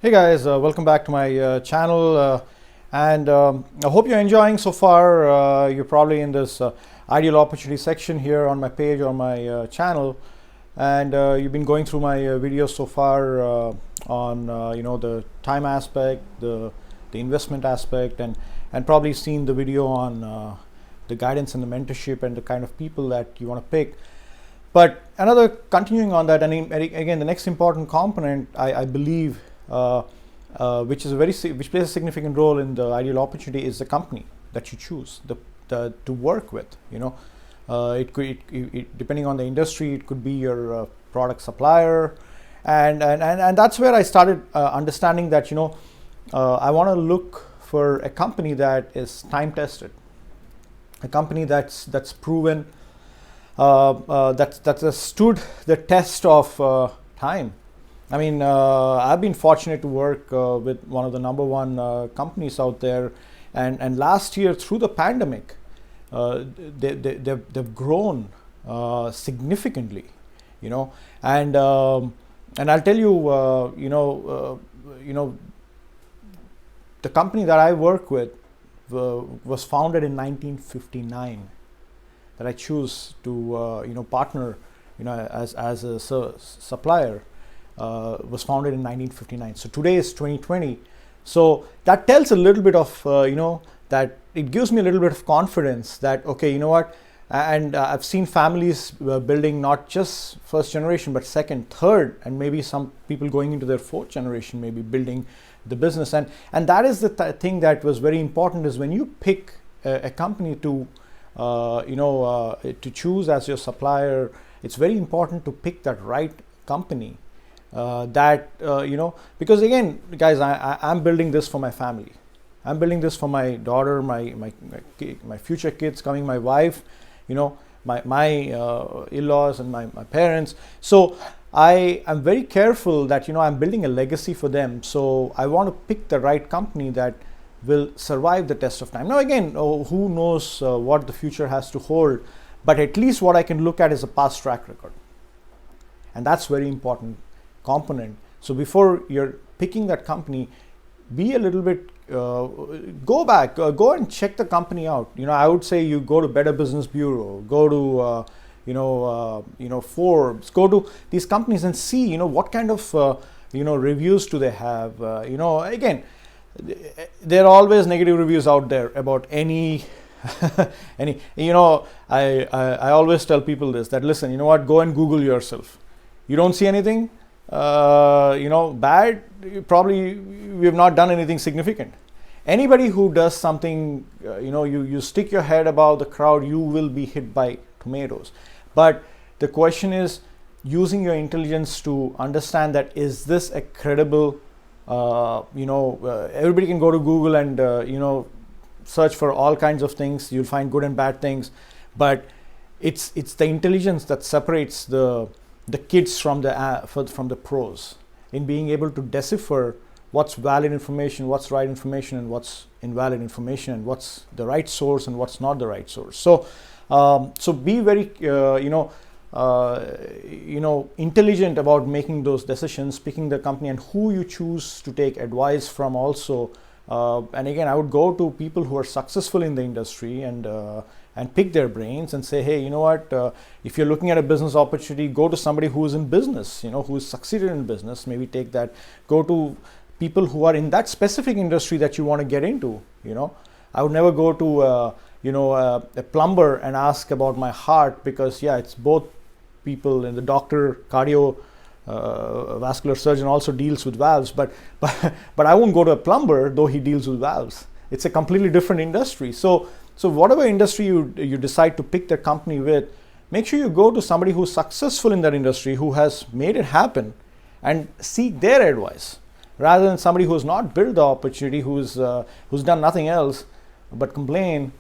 Hey guys, welcome back to my channel, and I hope you're enjoying so far. You're probably in this ideal opportunity section here on my page or my channel, and you've been going through my videos so far on the time aspect, the investment aspect, and probably seen the video on the guidance and the mentorship and the kind of people that you want to pick. But another continuing on that, and again, the next important component, I believe, which plays a significant role in the ideal opportunity, is the company that you choose to work with. Depending on the industry, it could be your product supplier, and that's where I started understanding that I want to look for a company that is time tested, a company that's proven, that has stood the test of time. I mean, I've been fortunate to work with one of the number one companies out there, and last year through the pandemic, they've grown significantly, and I'll tell you, the company that I work with was founded in 1959. That I choose to partner, as a supplier. Was founded in 1959. So today is 2020. So that tells a little bit of, that it gives me a little bit of confidence that, okay, you know what? And I've seen families building not just first generation, but second, third, and maybe some people going into their fourth generation, maybe building the business. And that is the thing that was very important, is when you pick a company to choose as your supplier, it's very important to pick that right company. Because again, guys, I'm building this for my family. I'm building this for my daughter, my future kids coming, my wife, my in-laws and my parents. So I am very careful that I'm building a legacy for them. So I want to pick the right company that will survive the test of time. Now again, who knows what the future has to hold, but at least what I can look at is a past track record, and that's very important component. So before you're picking that company, be a little bit, go back, go and check the company out. I would say you go to Better Business Bureau, go to Forbes, go to these companies and see what kind of reviews do they have. Again, there are always negative reviews out there about any I always tell people this, that listen, go and Google yourself. You don't see anything bad, probably we have not done anything significant. Anybody who does something, you stick your head above the crowd, you will be hit by tomatoes. But the question is using your intelligence to understand that, is this a credible, everybody can go to Google and search for all kinds of things. You'll find good and bad things, but it's the intelligence that separates the kids from the pros, in being able to decipher what's valid information, what's right information, and what's invalid information, and what's the right source and what's not the right source. So be very intelligent about making those decisions, picking the company, and who you choose to take advice from also. And again, I would go to people who are successful in the industry and pick their brains and say, hey, if you're looking at a business opportunity, go to somebody who is in business, who is succeeded in business, maybe take that. Go to people who are in that specific industry that you want to get into. I would never go to a plumber and ask about my heart, because it's both people, and the doctor, vascular surgeon also deals with valves, but I won't go to a plumber though he deals with valves. It's a completely different industry. So whatever industry you decide to pick the company with, make sure you go to somebody who's successful in that industry, who has made it happen, and seek their advice, rather than somebody who's not built the opportunity, who's done nothing else but complain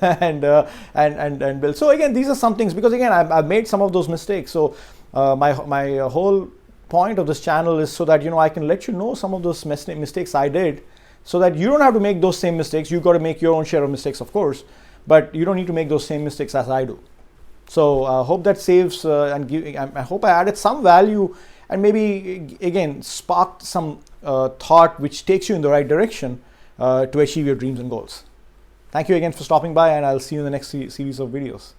and build. So again, these are some things, because again, I've made some of those mistakes. So my whole point of this channel is so that I can let you know some of those mistakes I did, so that you don't have to make those same mistakes. You've got to make your own share of mistakes, of course, but you don't need to make those same mistakes as I do. So I hope that saves I hope I added some value, and maybe again sparked some thought which takes you in the right direction to achieve your dreams and goals. Thank you again for stopping by, and I'll see you in the next series of videos.